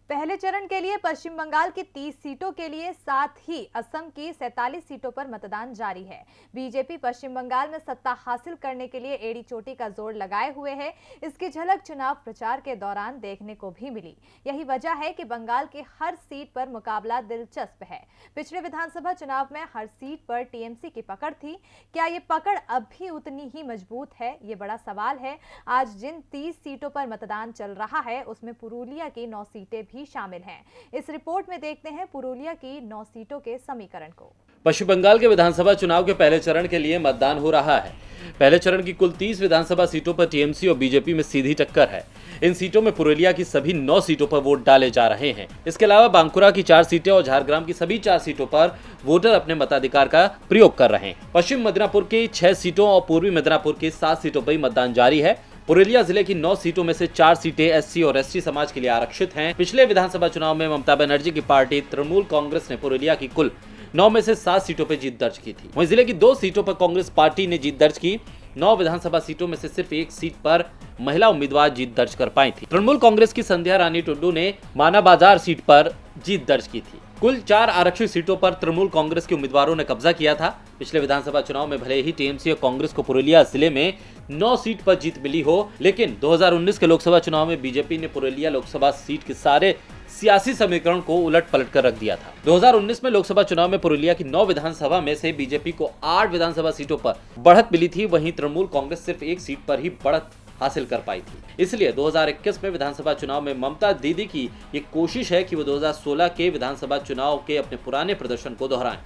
पहले चरण के लिए पश्चिम बंगाल की 30 सीटों के लिए साथ ही असम की 47 सीटों पर मतदान जारी है। बीजेपी पश्चिम बंगाल में सत्ता हासिल करने के लिए एड़ी चोटी का जोर लगाए हुए है। इसकी झलक चुनाव प्रचार के दौरान देखने को भी मिली। यही वजह है कि बंगाल की हर सीट पर मुकाबला दिलचस्प है। पिछले विधानसभा चुनाव में हर सीट पर टीएमसी की पकड़ थी। क्या ये पकड़ अब भी उतनी ही मजबूत है, ये बड़ा सवाल है। आज जिन 30 सीटों पर मतदान चल रहा है उसमें पुरुलिया की 9 सीटें भी शामिल हैं। इस रिपोर्ट में देखते हैं पुरुलिया की 9 सीटों के समीकरण को। पश्चिम बंगाल के विधानसभा चुनाव के पहले चरण के लिए मतदान हो रहा है। पहले चरण की कुल 30 विधानसभा सीटों पर टीएमसी और बीजेपी में सीधी टक्कर है। इन सीटों में पुरुलिया की सभी 9 सीटों पर वोट डाले जा रहे हैं। इसके अलावा बांकुरा की 4 सीटें और झारग्राम की सभी 4 सीटों पर वोटर अपने मताधिकार का प्रयोग कर रहे हैं। पश्चिम मिदनापुर की 6 सीटों और पूर्वी मिदनापुर की 7 सीटों पर मतदान जारी है। पुरुलिया जिले की 9 सीटों में से 4 सीटें एससी और एसटी समाज के लिए आरक्षित हैं। पिछले विधानसभा चुनाव में ममता बनर्जी की पार्टी तृणमूल कांग्रेस ने पुरुलिया की कुल 9 में से 7 सीटों पर जीत दर्ज की थी। वहीं जिले की 2 सीटों पर कांग्रेस पार्टी ने जीत दर्ज की। 9 विधानसभा सीटों में से सिर्फ 1 सीट पर महिला उम्मीदवार जीत दर्ज कर पाई थी। तृणमूल कांग्रेस की संध्या रानी टुड्डू ने माना बाजार सीट पर जीत दर्ज की थी। कुल 4 आरक्षित सीटों पर तृणमूल कांग्रेस के उम्मीदवारों ने कब्जा किया था। पिछले विधानसभा चुनाव में भले ही टीएमसी और कांग्रेस को पुरुलिया जिले में 9 सीट पर जीत मिली हो, लेकिन 2019 के लोकसभा चुनाव में बीजेपी ने पुरुलिया लोकसभा सीट के सारे सियासी समीकरण को उलट पलट कर रख दिया था। 2019 में लोकसभा चुनाव में पुरुलिया की 9 विधानसभा में से बीजेपी को 8 विधानसभा सीटों पर बढ़त मिली थी। वहीं तृणमूल कांग्रेस सिर्फ 1 सीट पर ही बढ़त हासिल कर पाई थी। इसलिए 2021 में विधानसभा चुनाव में ममता दीदी की ये कोशिश है कि वो 2016 के विधानसभा चुनाव के अपने पुराने प्रदर्शन को दोहराएं।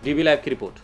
डीवी लाइव की रिपोर्ट।